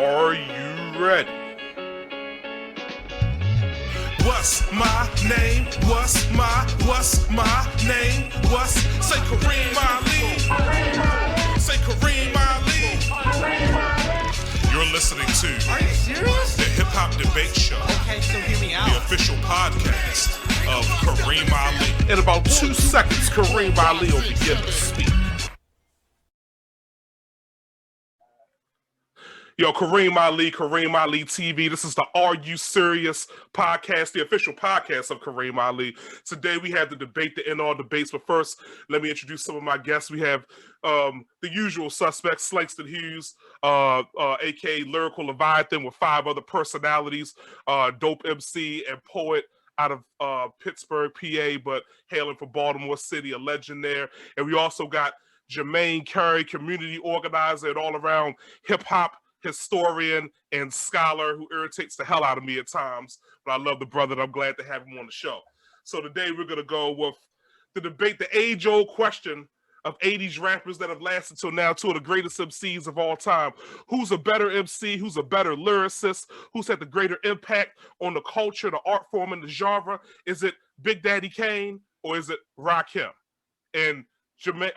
Are you ready? What's my name? What's my name? Say Kareem Ali. Say Kareem Ali. You're listening to Are you serious? the Hip Hop Debate Show. Okay, so hear me out. The official podcast of Kareem Ali. In about 2 seconds, Kareem Ali will begin to speak. Yo, Kareem Ali TV. This is the Are You Serious podcast, the official podcast of Kareem Ali. Today we have the debate to end all debates. But first, let me introduce some of my guests. We have the usual suspects, Slangston Hughes, aka Lyrical Leviathan, with 5 other personalities, dope MC and poet out of Pittsburgh, PA, but hailing from Baltimore City, a legend there. And we also got Jermaine Curry, community organizer and all-around hip-hop historian and scholar who irritates the hell out of me at times, but I love the brother and I'm glad to have him on the show. So today we're going to go with the debate, the age-old question of 80s rappers that have lasted till now, 2 of the greatest MCs of all time. Who's a better MC? Who's a better lyricist? Who's had the greater impact on the culture, the art form, and the genre? Is it Big Daddy Kane or is it Rakim? And Jermaine,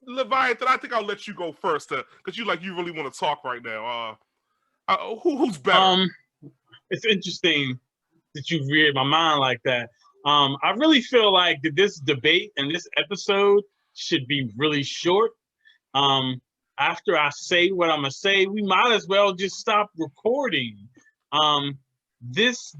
Leviathan, I think I'll let you go first, because you really want to talk right now. Who's better? It's interesting that you read my mind like that. I really feel like that this debate and this episode should be really short. After I say what I'm gonna say, we might as well just stop recording. This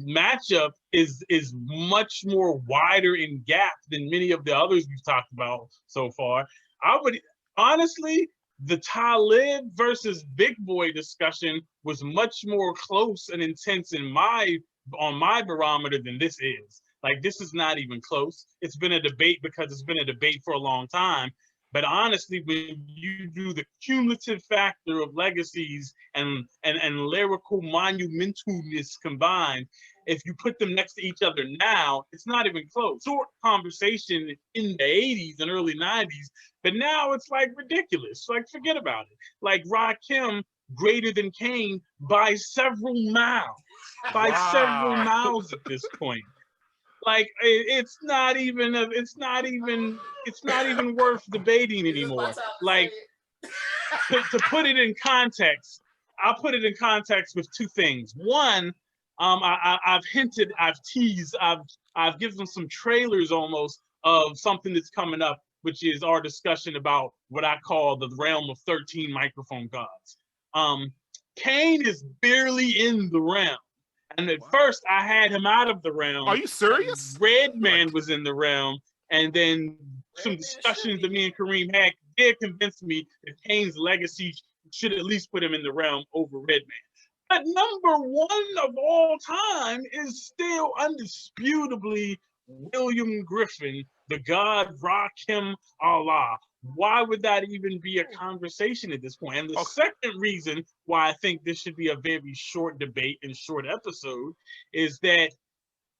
matchup is much more wider in gap than many of the others we've talked about so far. I would honestly, the Talib versus Big Boy discussion was much more close and intense on my barometer than this is. Like, this is not even close. It's been a debate because it's been a debate for a long time. But honestly, when you do the cumulative factor of legacies and lyrical monumentalness combined, if you put them next to each other now, it's not even close. Short conversation in the 80s and early 90s, but now it's like ridiculous. Like, forget about it. Like, Rakim greater than Kane by several miles. Several miles at this point. Like, it's not even worth debating anymore. Like, to put it in context, I'll put it in context with 2 things. One, I've hinted, I've teased, I've given some trailers almost of something that's coming up, which is our discussion about what I call the realm of 13 microphone gods. Kane is barely in the realm. And at first, I had him out of the realm. Are you serious? Redman was in the realm, and then some discussions that me and Kareem had did convince me that Kane's legacy should at least put him in the realm over Redman. But number 1 of all time is still undisputably William Griffin, the god Rakim Allah. Why would that even be a conversation at this point? And the second reason why I think this should be a very short debate and short episode is that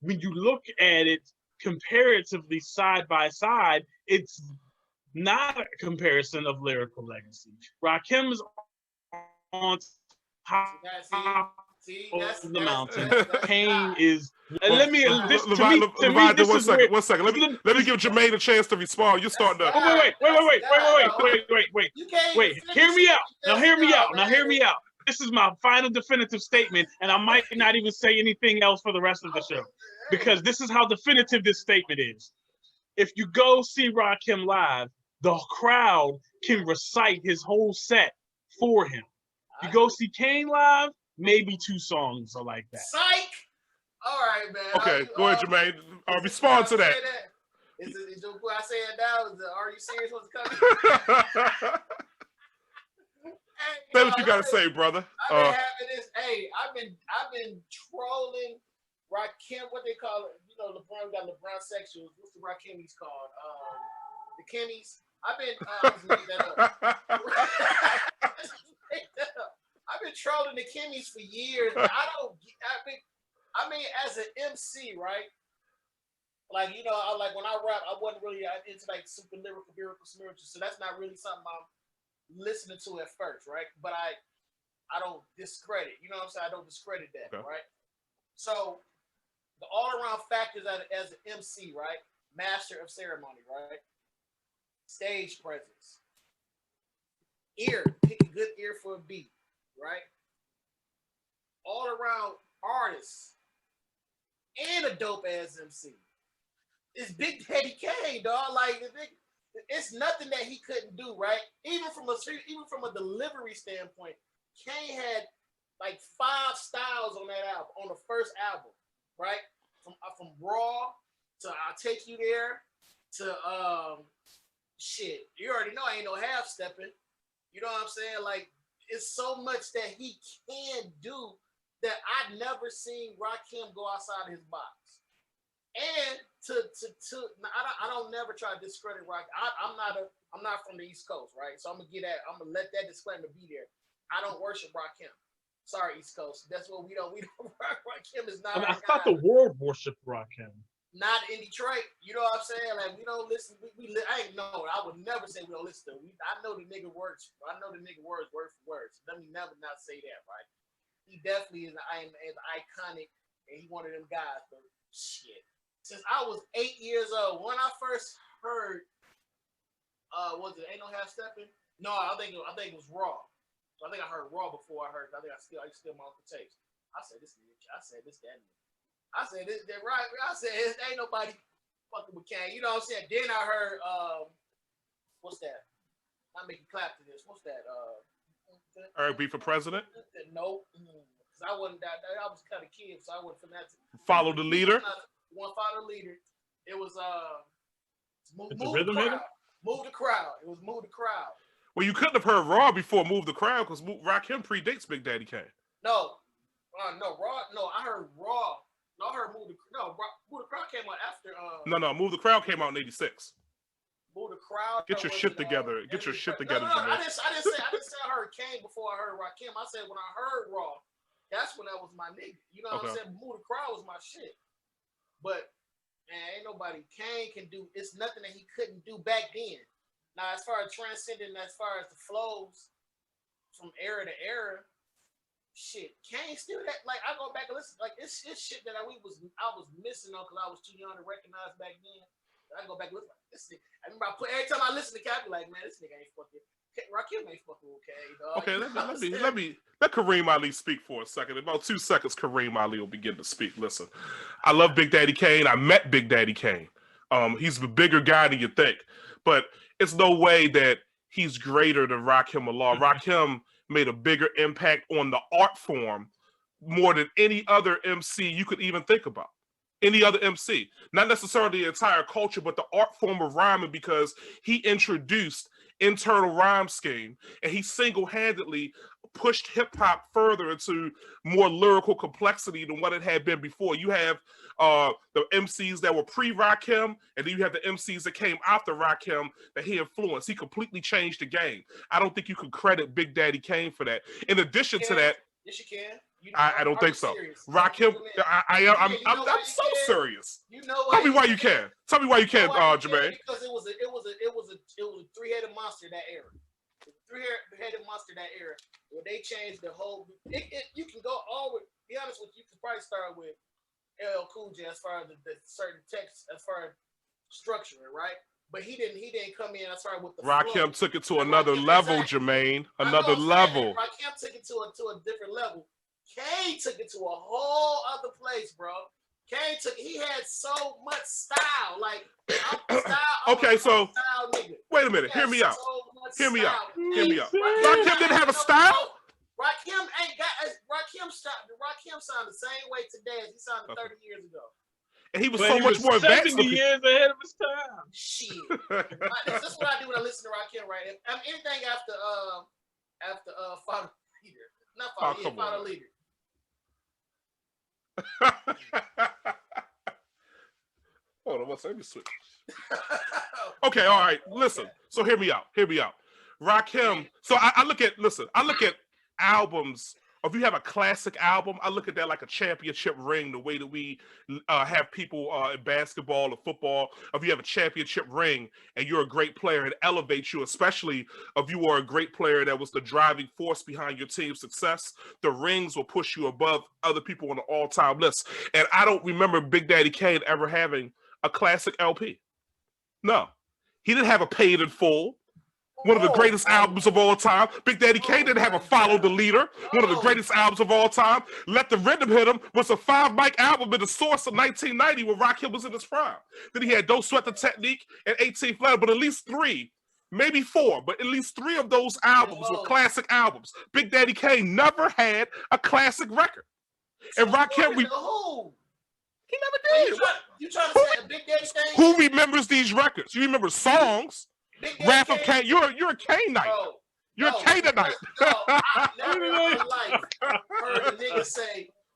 when you look at it comparatively side by side, it's not a comparison of lyrical legacy. Rakim's on top of the mountain. Kane is. Let me. This to me. One second. Let me give Jermaine a chance to respond. You're starting to. Wait. Hear me out. This is my final definitive statement, and I might not even say anything else for the rest of the show, because this is how definitive this statement is. If you go see Rakim live, the crowd can recite his whole set for him. You go see Kane live, maybe 2 songs are like that. Psych! All right, man. Okay, go ahead, Jermaine. Respond to that. Is your boy I say it now? Are you serious? What's coming? Say what you gotta say, brother. I've been having this. Hey, I've been trolling Rakim. What they call it? You know, LeBron got LeBron sections. What's the Rakimis called? The Kimmys. I've been trolling the Kimmys for years. I mean, as an MC, right? Like, you know, when I rap, I wasn't really into like super lyrical, spiritual. So that's not really something I'm listening to at first, right? But discredit. You know what I'm saying? I don't discredit that, Okay. right? So the all-around factors as an MC, right? Master of ceremony, right? Stage presence. Ear, pick a good ear for a beat, right? All-around artist and a dope-ass MC. It's Big Daddy Kane, dog. Like, it's nothing that he couldn't do, right? Even from a delivery standpoint, Kane had like 5 styles on that album, on the first album, right? From Raw to I'll Take You There to shit. You already know I ain't no half stepping. You know what I'm saying? Like, it's so much that he can do that I never seen Rakim go outside of his box. And I don't never try to discredit Rock. I'm not from the East Coast, right? So I'm gonna let that disclaimer be there. I don't worship Rakim. Sorry, East Coast. That's what we don't. Rakim is not. I thought the world worshipped Rakim. Not in Detroit. You know what I'm saying? Like, we don't listen. I ain't know. I would never say we don't listen to him. I know the nigga words. I know the nigga words word for word. So let me never not say that, right? He definitely is iconic, and he one of them guys. But shit, since I was 8 years old, when I first heard, was it Ain't No Half Stepping? No, I think it was Raw. I think I heard Raw before I heard. I still my Uncle tapes. I said this nigga. I said this that. I said this that right. I said ain't nobody fucking with Kane. You know what I'm saying? Then I heard what's that? I'm making clap to this. What's that? R&B for president? Nope. Because I wasn't that. I was kind of kid, so I wasn't from that. Follow the leader. One follow the leader. It was move It's the a rhythm crowd. hitter? Move the crowd. It was move the crowd. Well, you couldn't have heard Raw before Move the Crowd because Rakim predates Big Daddy Kane. No, Raw. No, I heard Raw. No, I heard Move the Crowd came out after. No, Move the Crowd came out in '86. Move the Crowd. Get your shit together. Get your shit together. No, I didn't say I heard Kane before I heard Rakim. I said when I heard Raw, that's when that was my nigga. You know what I'm saying? Move the Crowd was my shit. But man, ain't nobody Kane can do. It's nothing that he couldn't do back then. Now, as far as transcending, as far as the flows from era to era, shit, Kane still that. Like, I go back and listen. Like, it's shit that I was missing on because I was too young to recognize back then. I go back and listen. Like, this nigga. I remember every time I listen to Kane, I be like, man, this nigga ain't fucking. Rakim ain't fucking with Kane, dog. Okay, let Kareem Ali speak for a second. In about 2 seconds, Kareem Ali will begin to speak. Listen, I love Big Daddy Kane. I met Big Daddy Kane. He's a bigger guy than you think, but it's no way that he's greater than Rakim Allah. Rakim made a bigger impact on the art form more than any other MC you could even think about. Any other MC. Not necessarily the entire culture, but the art form of rhyming, because he introduced internal rhyme scheme and he single-handedly pushed hip-hop further into more lyrical complexity than what it had been before. You have the MCs that were pre-Rakim, and then you have the MCs that came after Rakim that he influenced. He completely changed the game. I don't think you can credit Big Daddy Kane for that. In addition to that, yes, you can. You know, I don't think so. Serious? Rakim, I'm so serious. You know Tell me why you can. Tell me why you can, Jermaine. Because it was a three-headed monster that era. Three-headed monster that era. Where they changed the whole. You can go all with. Be honest with you, you can probably start with LL Cool J as far as the certain text, as far as structuring, right? But he didn't come in as far as with the Rakim flow. took it to another level, Jermaine. Another level. Rakim took it to a different level. Kane took it to a whole other place, bro. He had so much style. Like, okay, so style nigga. Wait a minute. Hear me out. Hear me out. Rakim didn't have a style? Rakim ain't got Rakim sound the same way today as he sounded 30 years ago. And he was so much more advanced. 70 years ahead of his time. Shit. That's what I do when I listen to Rakim, right? If anything after Father Leader. Not Father, Father Leader. Hold on, let me switch. Okay, all right. Listen. So hear me out. Rakim. So I look at albums if you have a classic album, I look at that like a championship ring, the way that we have people in basketball or football. If you have a championship ring and you're a great player, it elevates you, especially if you are a great player that was the driving force behind your team's success. The rings will push you above other people on the all-time list. And I don't remember Big Daddy Kane ever having a classic LP. No. He didn't have a Paid in Full, one of the greatest albums of all time. Big Daddy Kane didn't have a Follow the Leader, one of the greatest albums of all time. Let the Rhythm Hit Him was a 5-mic album in the Source of 1990 when Rakim was in his prime. Then he had Don't Sweat the Technique and 18th Letter, but at least 3, maybe 4, but at least 3 of those albums were classic albums. Big Daddy Kane never had a classic record. And Rakim, he never did. You trying to say a Big Daddy Kane? Who remembers these records? You remember songs? Wrath of Kane. You're a Canaanite. You're a Canaanite. I never in my life heard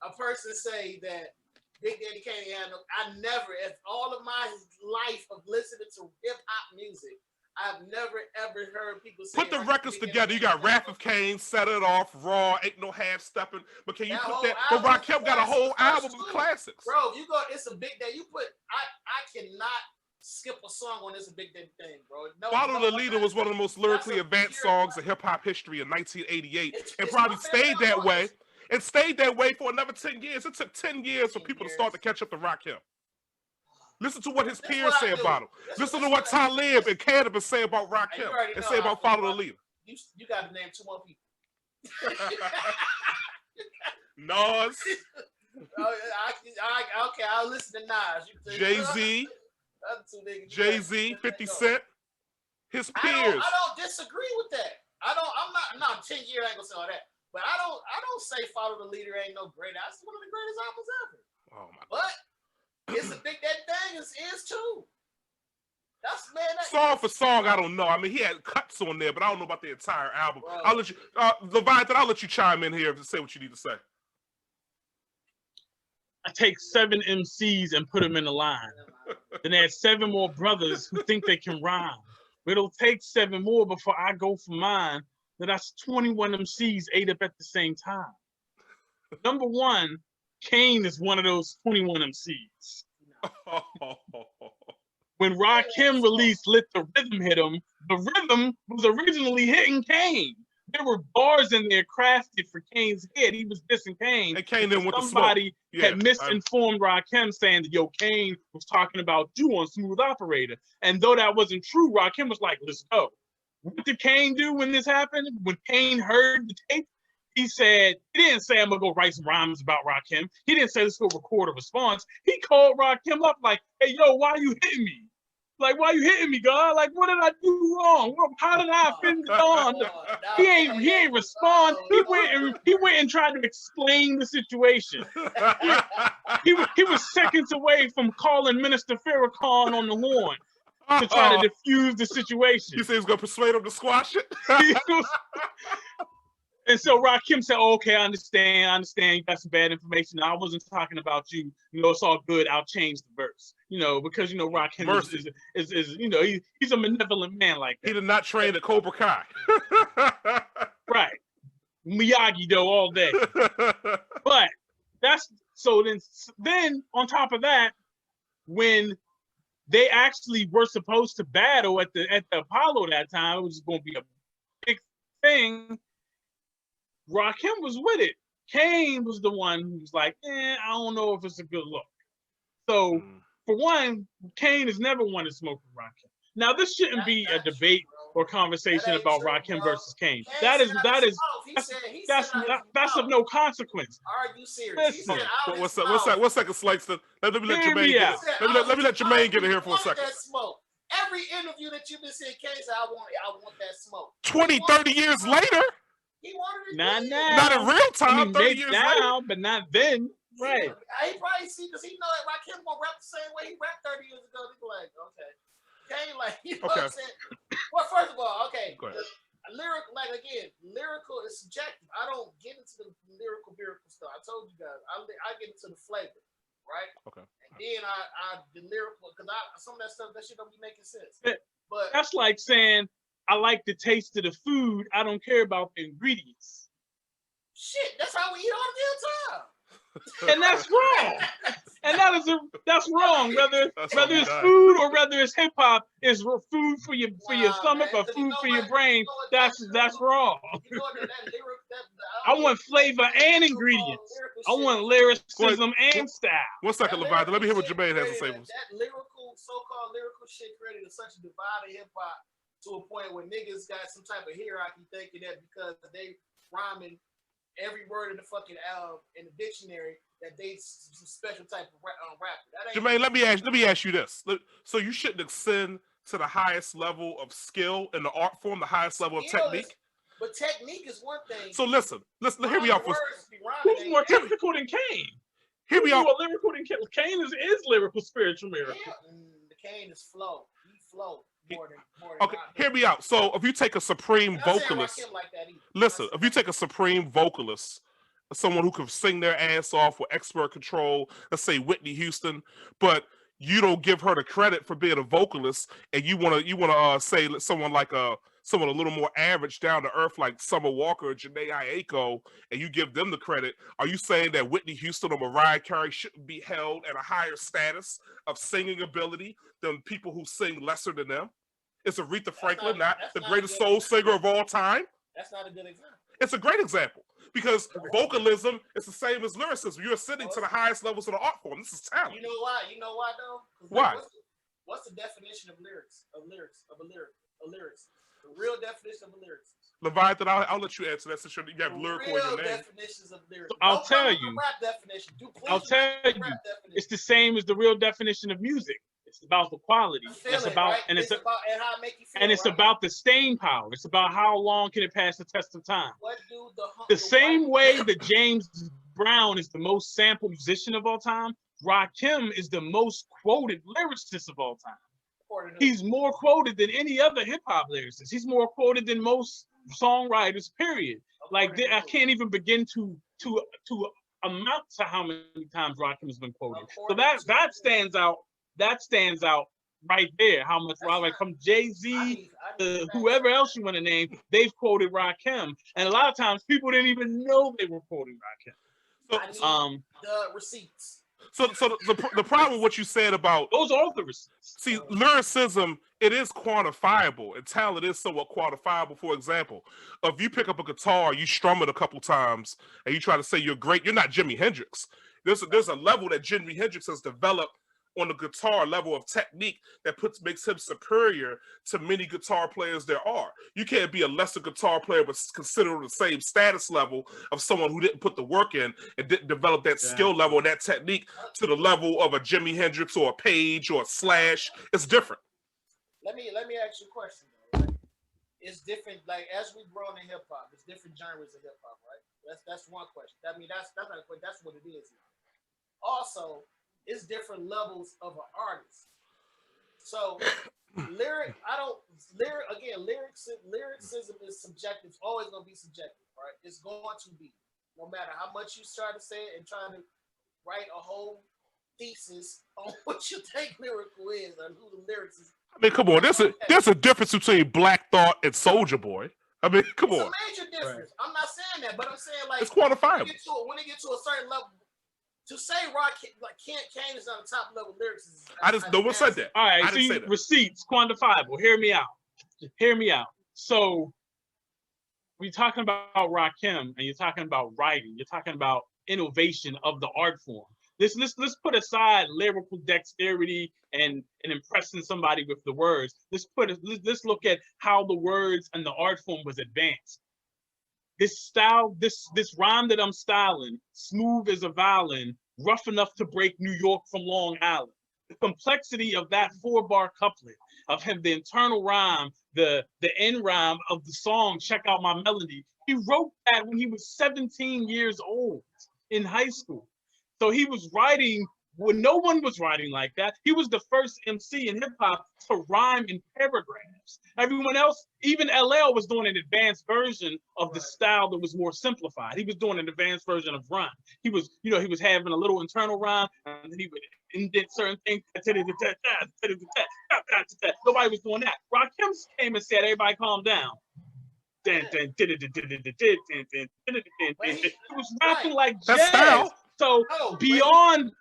a person say that Big Daddy Kane had no. I never, in all of my life of listening to hip hop music, I've never ever heard people say. Put the records together. You got Wrath of Kane, Set It Off, Raw, Ain't No Half Stepping. But can you put that? But Rakim got a whole album of classics. Bro, if you go, it's a Big Daddy. You put. I cannot skip a song on this Big Daddy thing, bro. Follow the Leader was one of the most lyrically advanced songs in hip hop history in 1988, and probably stayed that way. It stayed that way for another 10 years. It took 10 years for people to start to catch up to Rakim. Listen to what his peers say about him. Listen to what Talib and Cannabis say about Rakim and say about Follow the Leader. You got to name 2 more people. Nas. Okay, I'll listen to Nas. Jay-Z, 50 Cent, his peers. I don't disagree with that. I'm not 10 years, I ain't gonna say all that. But I don't say Follow the Leader ain't no great. That's one of the greatest albums ever. Oh my God. But it's a Big Daddy thing is too. Song for song, I don't know. I mean, he had cuts on there, but I don't know about the entire album. Bro. I'll let you, Leviathan, I'll let you chime in here to say what you need to say. I take 7 MCs and put them in a line. Then add 7 more brothers who think they can rhyme. But it'll take 7 more before I go for mine. Then that's 21 MCs ate up at the same time. Number 1, Kane is one of those 21 MCs. When Rakim released Let the Rhythm Hit Him, the rhythm was originally hitting Kane. There were bars in there crafted for Kane's head. He was dissing Kane. And Kane didn't want somebody had misinformed Rakim saying that, yo, Kane was talking about you on Smooth Operator. And though that wasn't true, Rakim was like, let's go. What did Kane do when this happened? When Kane heard the tape, he didn't say, I'm going to go write some rhymes about Rakim. He didn't say, let's go record a response. He called Rakim up like, hey, yo, why you hitting me? Like, why you hitting me, God? Like, what did I do wrong? How did I offend Don? He ain't respond. He went and tried to explain the situation. He was seconds away from calling Minister Farrakhan on the horn to try to diffuse the situation. You say he's gonna persuade him to squash it? And so Rakim said, oh, okay, I understand. You got some bad information. I wasn't talking about you. You know, it's all good. I'll change the verse. You know, because, you know, Rakim is you know, he's a benevolent man like that. He did not train at Cobra Kai. Right. Miyagi, though, all day. But that's, so then on top of that, when they actually were supposed to battle at the Apollo that time, it was going to be a big thing. Rakim was with it. Kane was the one who was like, I don't know if it's a good look. So, for one, Kane has never wanted to smoke with Rakim. Now, this shouldn't be a debate or conversation about Rakim versus Kane. That's of no consequence. Are you serious? Listen, one second, Slangston. Let me let Jermaine get it. Let me let Jermaine get in here for a second. Every interview that you've been seeing, Kane said, I want that smoke. 20, 30 years later? He wanted it. Not now. Not in real time. I mean, 30 years now, later. But not then. Right. He probably see because he know that Rakim gonna rap the same way he rapped 30 years ago. He's like, okay, Kane, like, you know what I'm saying? Well, first of all, okay, lyrical is subjective. I don't get into the lyrical stuff. I told you guys, I get into the flavor, right? Okay. And then the lyrical, because some of that stuff, that shit don't be making sense. But that's like saying, I like the taste of the food. I don't care about the ingredients. Shit, that's how we eat all the damn time. And that's wrong. And that's wrong. Whether it's die. food or whether it's hip hop, is food for your stomach man, or 'cause food for your what? brain. That's wrong. You know that lyric, I want flavor and ingredients. I want lyricism and style. 1 second, Leviathan. Let me hear what Jermaine has to say. That lyrical, so-called lyrical shit created such a divide in hip hop to a point where niggas got some type of hierarchy thinking that because they rhyming every word in the fucking in the dictionary that they some special type of rapper. Jermaine, let me ask you this. So you shouldn't ascend to the highest level of skill in the art form, the highest level of technique. But technique is one thing. So listen, hear me out. Who's more technical than Kane? Hear me out. More lyrical than Kane? Kane is lyrical, spiritual miracle. The Kane is flow. He flow more than okay, hear me out. So if you take a supreme vocalist, like that listen, if you take a supreme vocalist, someone who can sing their ass off with expert control, let's say Whitney Houston, but you don't give her the credit for being a vocalist, and you wanna say someone like someone a little more average, down to earth, like Summer Walker or Janae Aiko, and you give them the credit, are you saying that Whitney Houston or Mariah Carey shouldn't be held at a higher status of singing ability than people who sing lesser than them? Is Aretha Franklin not the greatest soul singer of all time? That's not a good example. It's a great example because vocalism is the same as lyricism. You're ascending to the highest levels of the art form. This is talent. You know why? You know why though? Why? What's the definition of lyrics? A lyrics. The real definition of a lyricist. Leviathan, I'll let you answer that since you have lyrical in your name. Definitions of lyrics. So I'll tell you. Rap definition. I'll tell you. It's the same as the real definition of music. It's about the quality. It's about right? and it's about and how it make you feel. And it's about the staying power. It's about how long can it pass the test of time. What do the same way that James Brown is the most sampled musician of all time, Rakim is the most quoted lyricist of all time. He's more quoted than any other hip hop lyricist. He's more quoted than most songwriters. Period. Like I can't even begin to amount to how many times Rakim has been quoted. So that stands out. That stands out right there. How much like from Jay-Z to whoever else you want to name, they've quoted Rakim, and a lot of times people didn't even know they were quoting Rakim. So the receipts. So the problem with what you said about those are the receipts. See, lyricism, it is quantifiable, and talent is somewhat quantifiable. For example, if you pick up a guitar, you strum it a couple times, and you try to say you're great, you're not Jimi Hendrix. There's a level that Jimi Hendrix has developed on the guitar level of technique that makes him superior to many guitar players there are. You can't be a lesser guitar player but consider the same status level of someone who didn't put the work in and didn't develop that skill level and that technique to the level of a Jimi Hendrix or a Page or a Slash. It's different. Let me ask you a question though. Right? It's different, like as we've grown in hip hop, it's different genres of hip hop, right? That's one question. I mean that's not a question, that's what it is. Also, it's different levels of an artist. So lyricism is subjective. It's always gonna be subjective, right? It's going to be, no matter how much you try to say it and try to write a whole thesis on what you think lyrical is and who the lyrics is. I mean, come on, there's a difference between Black Thought and Soulja Boy. I mean, come on. It's a major difference. Right. I'm not saying that, but I'm saying like it's quantifiable. When it gets to a certain level. To say Kane is on the top level lyrics. No one said that. All right, so receipts, quantifiable. Hear me out. So we're talking about Rakim, and you're talking about writing. You're talking about innovation of the art form. Let's put aside lyrical dexterity and impressing somebody with the words. Let's look at how the words and the art form was advanced. This style, this rhyme that I'm styling, smooth as a violin, rough enough to break New York from Long Island. The complexity of that 4-bar couplet, of him, the internal rhyme, the end rhyme of the song, Check Out My Melody. He wrote that when he was 17 years old in high school. So he was writing when no one was writing like that. He was the first MC in hip hop to rhyme in paragraphs. Everyone else, even LL, was doing an advanced version of the style that was more simplified. He was doing an advanced version of rhyme. He was having a little internal rhyme, and then he would indent certain things. Nobody was doing that. Rakim came and said, "Everybody calm down. He was rapping like That's jazz. style. So beyond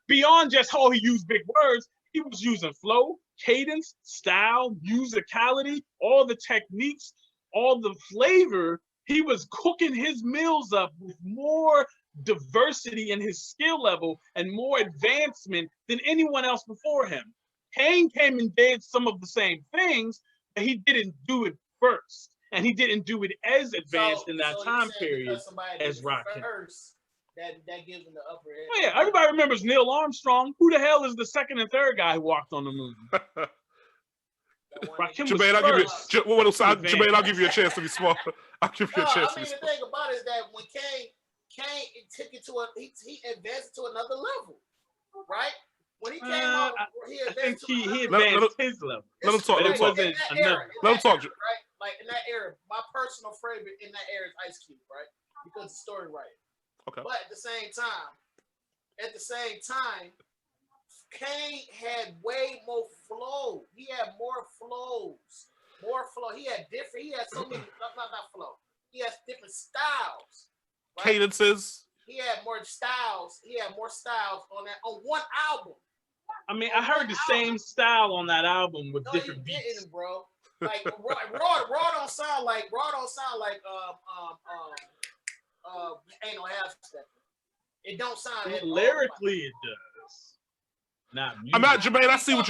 just how he used big words, he was using flow, cadence, style, musicality, all the techniques, all the flavor. He was cooking his meals up with more diversity in his skill level and more advancement than anyone else before him. Kane came and did some of the same things, but he didn't do it first. And he didn't do it as advanced in that time period as Rakim. That gives him the upper edge. Oh yeah, everybody remembers Neil Armstrong. Who the hell is the second and third guy who walked on the moon? Jermaine, I'll give you a chance to be smart. I'll give you a chance to be smart. The thing about it is that when Kane took it to he advanced to another level, right? When he came out, he advanced his level. Let him talk. It wasn't another. Let him talk. Right? Like in that era, my personal favorite in that era is Ice Cube, right? Because the story writing. Okay. But at the same time, Kane had way more flow. He had more flows. He had so many, not flow. He has different styles. Right? Cadences. He had more styles on one album. I mean, I heard the same style on that album with different beats. Didn't, bro. Like raw don't sound like ain't no half step. It don't sound lyrically it does. Not music. I'm not Jermaine. I see what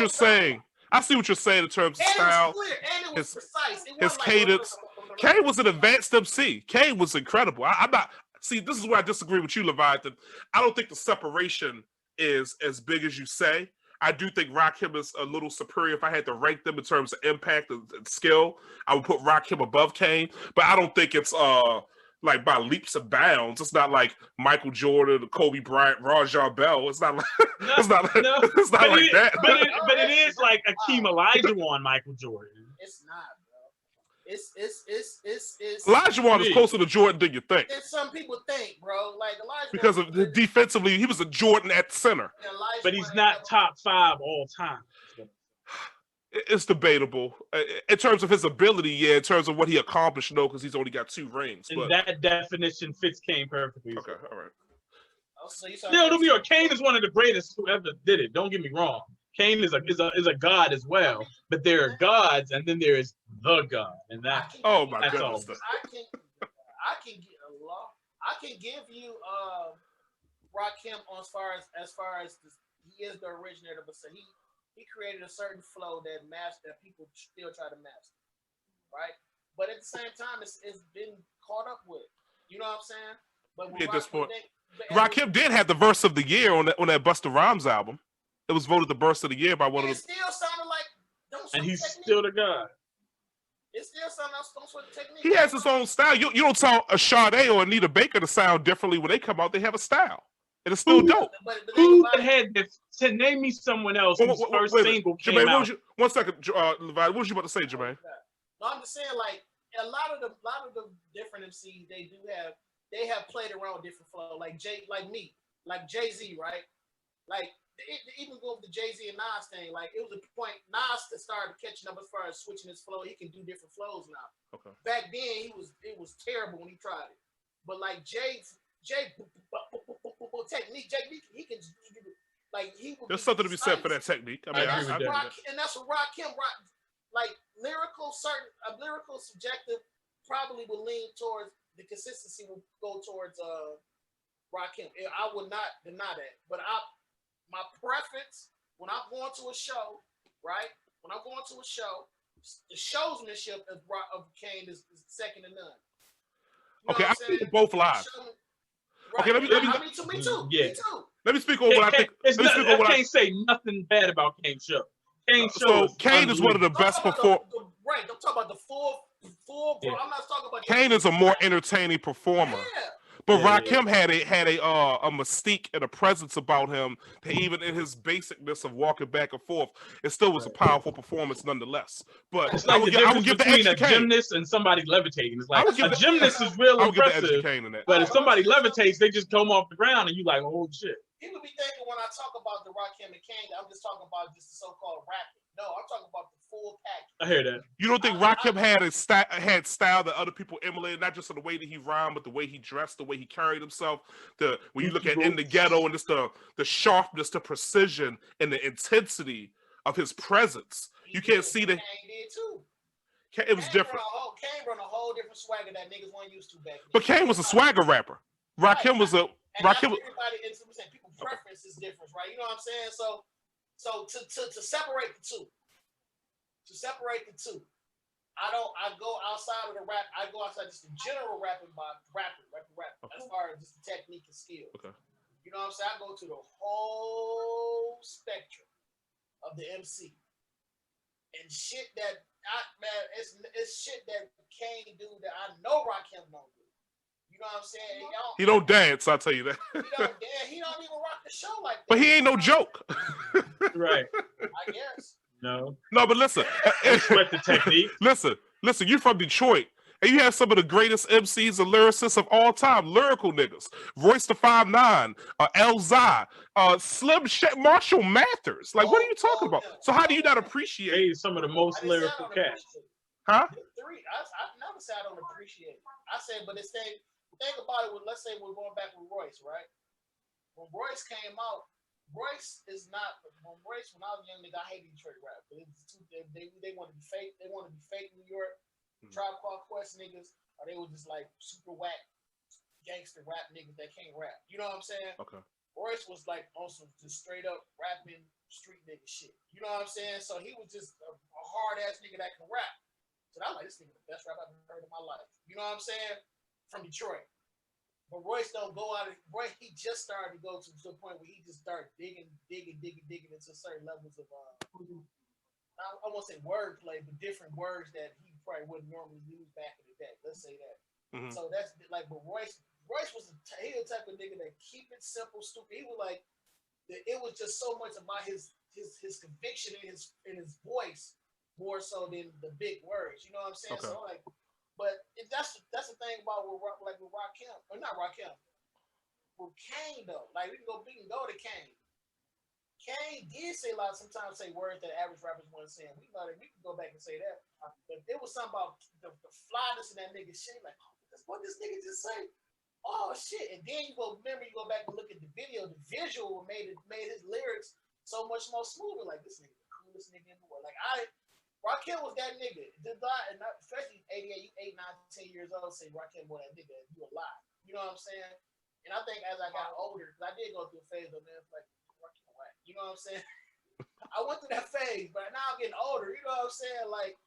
you're saying. I see what you're saying in terms of style. And it was precise. His cadence. Kane was an advanced MC. Kane was incredible. I'm not. See, this is where I disagree with you, Leviathan. I don't think the separation is as big as you say. I do think Rakim is a little superior. If I had to rank them in terms of impact and skill, I would put Rakim above Kane. But I don't think it's like by leaps and bounds. It's not like Michael Jordan, Kobe Bryant, Rajah Bell. It's not like it's not like that. But it is like Akeem Olajuwon, Michael Jordan. It's not, bro. It's Olajuwon is closer to Jordan than you think. Than some people think, bro. Like Olajuwon, because of defensively, he was a Jordan at center. But he's not top 5 all time. It's debatable in terms of his ability. Yeah, in terms of what he accomplished, no, because he's only got 2 rings. And that definition fits Kane perfectly. Okay, all right. Don't be wrong. Kane is one of the greatest who ever did it. Don't get me wrong. Kane is a god as well. But there are gods, and then there is the god, and that. Oh my goodness! I can give you Rakim as far as he is the originator, but so he created a certain flow that people still try to master, right? But at the same time, it's been caught up with. You know what I'm saying? But at this point, Rakim did have the verse of the year on that Busta Rhymes album. It was voted the verse of the year by one of the. It still sounded like. And he's still the god. It still sounds like the technique. He has his own style. You don't tell a Sade or Anita Baker to sound differently when they come out. They have a style. And it's still dope. Who had this? To name me someone else whose first single came Jermaine, out. One second, Levi. What was you about to say, Jermaine? No, I'm just saying, like a lot of the different MCs, they have played around with different flow. Like Jay-Z, right? Like even go with the Jay-Z and Nas thing. Like it was a point Nas started catching up as far as switching his flow. He can do different flows now. Okay. Back then, it was terrible when he tried it. But like Jay technique, he can like he. There's something to be said for that technique. I mean, and that's what Rakim like lyrical subjective probably will lean towards the consistency will go towards Rakim. I would not deny that, but my preference when I'm going to a show, right? When I'm going to a show, the showsmanship of Kane is second to none. You know okay, I think both live. Right. Okay, let me. Me too. Yeah. Me too. Let me speak on what I think. I can't say nothing bad about Kane's show. So Kane is one of the best performers. Right, I'm talking about the full. Yeah. I'm not talking about. Kane is a more entertaining performer. Yeah. But Rakim had a mystique and a presence about him that even in his basicness of walking back and forth, it still was a powerful performance nonetheless. But it's like I would give the extra a gymnast and somebody levitating. It's like a gymnast is real impressive, but if somebody levitates, they just come off the ground and you like, oh shit. People be thinking when I talk about the Rakim and Kane, I'm just talking about just the so-called rapping. No, I'm talking about the full package. I hear that. You don't think Rakim had style that other people emulated, not just in the way that he rhymed, but the way he dressed, the way he carried himself. When you look at In the Ghetto and just the sharpness, the precision, and the intensity of his presence, you can't see that. Kane did too. It was different. Kane brought a whole different swagger that niggas weren't used to back then. But Kane was a swagger rapper. Rakim was a Rakim. Everybody, people preference is different, right? You know what I'm saying? So to separate the two. I go outside of the rap. I go outside just the general rapping by rapping as far as just the technique and skill. Okay. You know what I'm saying? I go to the whole spectrum of the MC and shit that it's shit that Kane do that I know Rakim don't do. You know what I'm saying? He don't dance. I'll tell you that. He don't dance. He don't even rock the show like that. But he ain't no joke. Right. I guess. No, but listen. Respect the technique. Listen. You're from Detroit, and you have some of the greatest MCs and lyricists of all time, lyrical niggas. Royce the 5'9", Elzai, Slim Marshall Mathers. Like, what are you talking about? So how do you not appreciate? Hey, some of the most lyrical cats. Huh? Three. I never say I don't appreciate it. I said, but it's thing about it. Let's say we're going back with Royce, right? When Royce came out. When I was a young nigga, I hated Detroit rap. They want to be fake. They want to be fake New York, Tribe Called Quest niggas, or they were just like super whack gangster rap niggas that can't rap. You know what I'm saying? Okay. Royce was like also just straight up rapping street nigga shit. You know what I'm saying? So he was just a hard ass nigga that can rap. So I was like, this nigga the best rap I've ever heard in my life. You know what I'm saying? From Detroit. But Royce don't go out. He just started to go to a point where he just started digging into certain levels of I won't say wordplay, but different words that he probably wouldn't normally use back in the day. Let's say that. Mm-hmm. So that's like, but Royce was the type of nigga that keep it simple, stupid. He was like, it was just so much about his conviction in his voice more so than the big words. You know what I'm saying? Okay. So like. But that's the thing about with Rakim, or not Rakim, with Kane though. Like we can go to Kane. Kane did sometimes say words that average rappers weren't saying. We can go back and say that. But there was something about the flyness in that nigga shit. Like, what this nigga just say? Oh shit! And then you go back and look at the video. The visual made his lyrics so much more smoother. Like this nigga, the coolest nigga in the world. Like Rakim was that nigga. And especially 88, you 8, 9, 10 years old, say Rakim was that nigga, you alive. You know what I'm saying? And I think as I got older, because I did go through a phase of, man, like, Rakim whack. You know what I'm saying? I went through that phase, but now I'm getting older. You know what I'm saying? Like,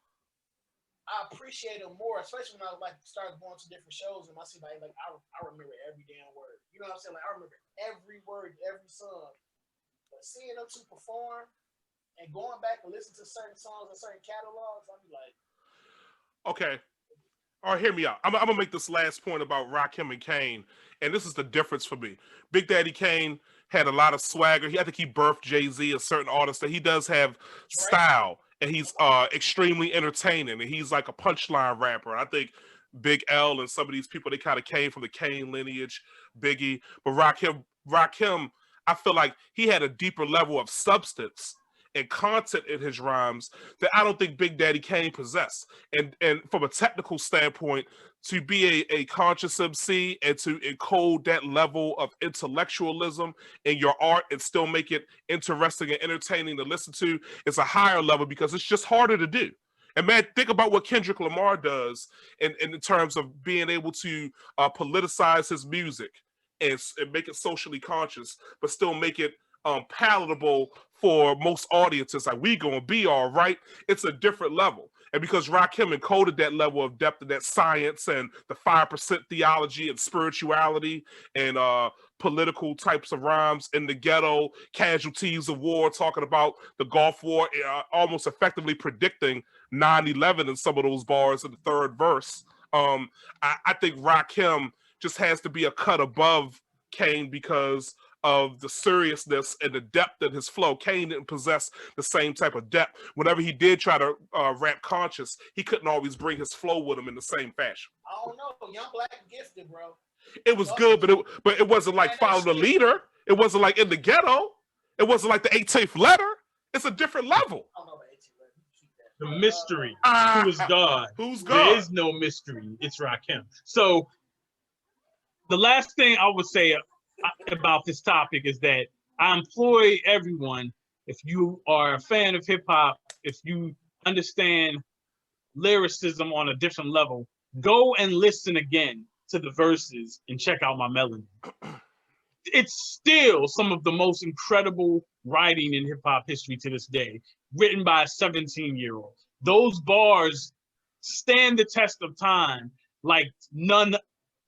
I appreciate him more, especially when I started going to different shows and I see like I remember every damn word. You know what I'm saying? Like I remember every word, every song. But seeing them two perform, and going back and listen to certain songs and certain catalogs, I'll be like, okay. All right, hear me out. I'm going to make this last point about Rakim and Kane, and this is the difference for me. Big Daddy Kane had a lot of swagger. I think he birthed Jay-Z, a certain artist that he does have style, and he's extremely entertaining, and he's like a punchline rapper. I think Big L and some of these people, they kind of came from the Kane lineage, Biggie. But Rakim, I feel like he had a deeper level of substance and content in his rhymes that I don't think Big Daddy Kane possessed. And from a technical standpoint, to be a conscious MC and to encode that level of intellectualism in your art and still make it interesting and entertaining to listen to, is a higher level because it's just harder to do. And man, think about what Kendrick Lamar does in terms of being able to politicize his music and make it socially conscious, but still make it palatable for most audiences. Like, we gonna be all right. It's a different level. And because Rakim encoded that level of depth and that science and the 5% theology and spirituality and political types of rhymes in the ghetto, casualties of war, talking about the Gulf War, almost effectively predicting 9/11 in some of those bars in the third verse. I think Rakim just has to be a cut above Kane because of the seriousness and the depth of his flow. Kane didn't possess the same type of depth. Whenever he did try to rap conscious, he couldn't always bring his flow with him in the same fashion. I don't know. Young Black gifted, bro. It was good, but it wasn't like Follow the Leader. It wasn't like In the Ghetto. It wasn't like the 18th Letter. It's a different level. I don't know about 18th Letter. The mystery. Ah, Who is God? Who's There God? is no mystery. It's Rakim. So the last thing I would say about this topic is that I employ everyone, if you are a fan of hip hop, if you understand lyricism on a different level, go and listen again to the verses and check out my melody. It's still some of the most incredible writing in hip hop history to this day, written by a 17-year-old. Those bars stand the test of time like none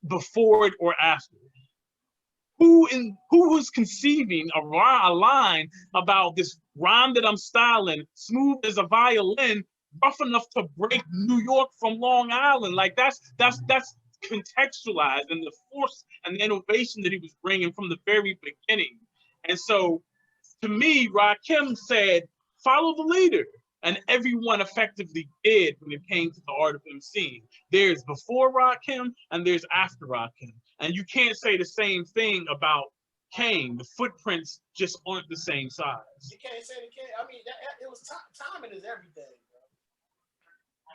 before it or after. Who was conceiving a line about this rhyme that I'm styling, smooth as a violin, rough enough to break New York from Long Island? Like that's contextualized, and the force and the innovation that he was bringing from the very beginning. And so, to me, Rakim said, "Follow the leader," and everyone effectively did when it came to the art of emceeing. There's before Rakim and there's after Rakim. And you can't say the same thing about Kane. The footprints just aren't the same size. You can't say the Kane. I mean, it was timing is everything, bro.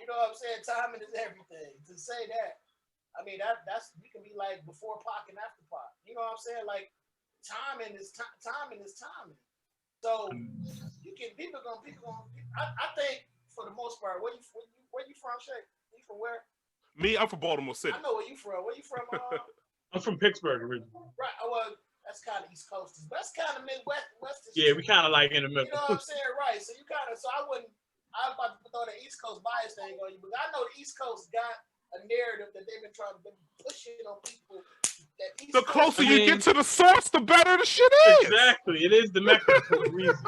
You know what I'm saying? Timing is everything. To say that, I mean, that's you can be like before Pac and after Pac. You know what I'm saying? Like timing is timing is timing. So you can people gonna. I think for the most part, where you from, Shay? You from where? Me, I'm from Baltimore City. I know where you from. Where you from? I'm from Pittsburgh originally. Right. Well, that's kind of East Coast. But that's kind of Midwest. Yeah, we kind of like in the middle. You know what I'm saying? Right. So you kind of. So I was about to throw the East Coast bias thing on you, but I know the East Coast got a narrative that they've been trying to push it on people. The closer you get to the source, the better the shit is. Exactly. It is the mecca for a reason.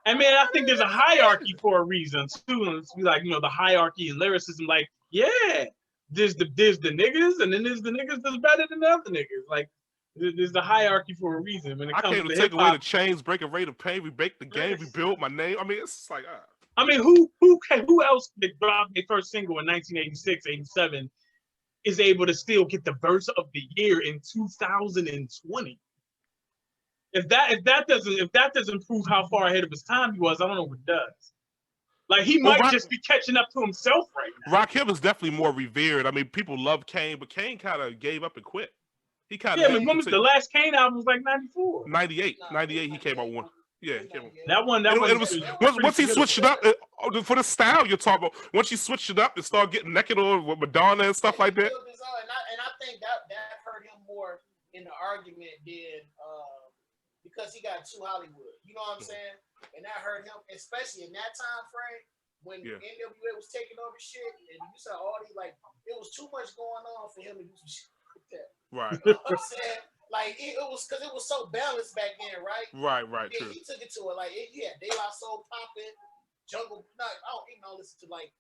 I mean, I think there's a hierarchy for a reason too. And it's like, the hierarchy in lyricism, like, yeah, there's the niggas, and then there's the niggas that's better than the other niggas. Like, there's the hierarchy for a reason. When it comes to take away the chains, break a rate of pain, we break the game, we build my name. I mean, it's just like, I mean, who else that dropped their first single in 1986, 87 is able to still get the verse of the year in 2020? If that doesn't prove how far ahead of his time he was, I don't know what does. Like, he might just be catching up to himself right now. Rakim is definitely more revered. I mean, people love Kane, but Kane kind of gave up and quit. He kind of. Yeah, but when was the last Kane album? Was like 94. 98. 98, he came out one. Yeah, he came out. That one. Once he switched it up for the style you're talking about. Once he switched it up and started getting naked with Madonna and stuff like that. And I think that hurt him more in the argument than because he got too Hollywood. You know what I'm saying? And that hurt him, especially in that time frame when NWA was taking over shit, and you saw all these, like, it was too much going on for him to do some shit like that. Right. You know what I'm saying? Like, it was because it was so balanced back then, right? Right, Yeah, true. he took it to it. Like, De La Soul popping, Jungle, I don't even listen to, like,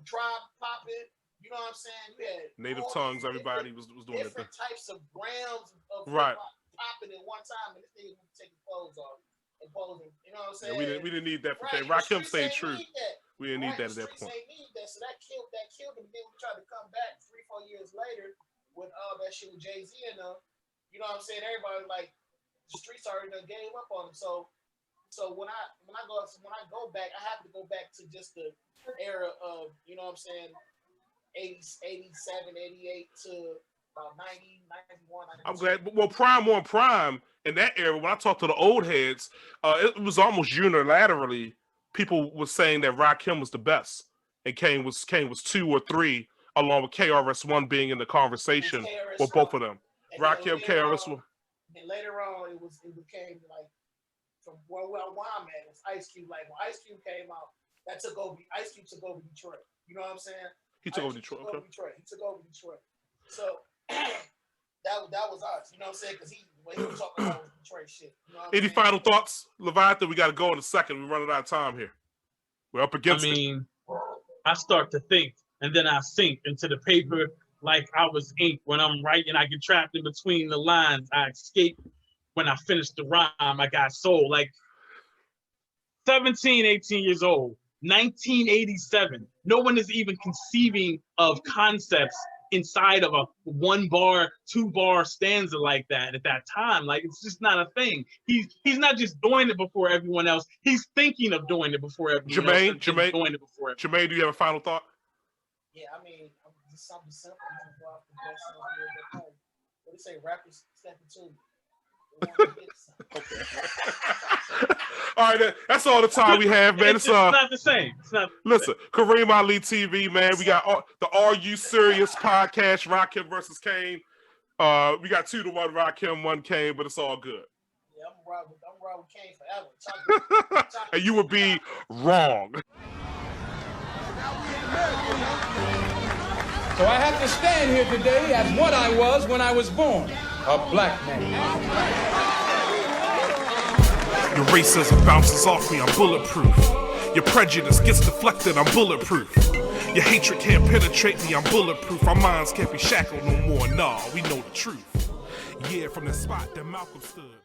Tribe popping. You know what I'm saying? You had Native Tongues, everybody was doing different types of grams of popping at one time, and this nigga was taking clothes off and posing. You know what I'm saying? Yeah, we didn't need that for right. Rakim stayed true. We didn't need that at that point. Ain't need that, so that killed him. Then we tried to come back 3-4 years later with all that shit with Jay-Z and them. You know what I'm saying? Everybody, like, the streets already done gave up on him. So when I go back, I have to go back to just the era of, you know what I'm saying, 87, 88 to about 90, 91. I'm glad. Well, Prime in that era, when I talked to the old heads, it was almost unilaterally people were saying that Rakim was the best, and Kane was 2 or 3, along with KRS-One being in the conversation with both of them. Rakim, KRS-One. And later on, it became like from where I'm at. It's Ice Cube. Like when Ice Cube came out, Ice Cube took over Detroit. You know what I'm saying? He took over Detroit. He took over Detroit. So that was us. You know what I'm saying? Because when he was talking about Detroit shit. You know Any final thoughts, Leviathan? We got to go in a second. We're running out of time here. We're up against it. I start to think, and then I sink into the paper like I was ink. When I'm writing, I get trapped in between the lines. I escape. When I finish the rhyme, I got soul. Like 17, 18 years old, 1987. No one is even conceiving of concepts inside of a 1 bar, 2 bar stanza like that at that time. Like, it's just not a thing. He's not just doing it before everyone else. He's thinking of doing it before everyone else. Jermaine, Doing it before everyone. Jermaine, do you have a final thought? Yeah, I mean, just something simple. You can go off the best song here at the home. What do you say? Rappers step into me. Okay. All right, that's all the time we have, man. It's not the same. It's not. Listen, Kareem Ali TV, man. We got the Are You Serious podcast, Rakim versus Kane. We got 2-1 Rakim, 1 Kane, but it's all good. Yeah, I'm ride with Kane forever. And you would be wrong. So I have to stand here today as what I was when I was born, a black man. Your racism bounces off me, I'm bulletproof. Your prejudice gets deflected, I'm bulletproof. Your hatred can't penetrate me, I'm bulletproof. Our minds can't be shackled no more, nah, we know the truth. Yeah, from the spot that Malcolm stood.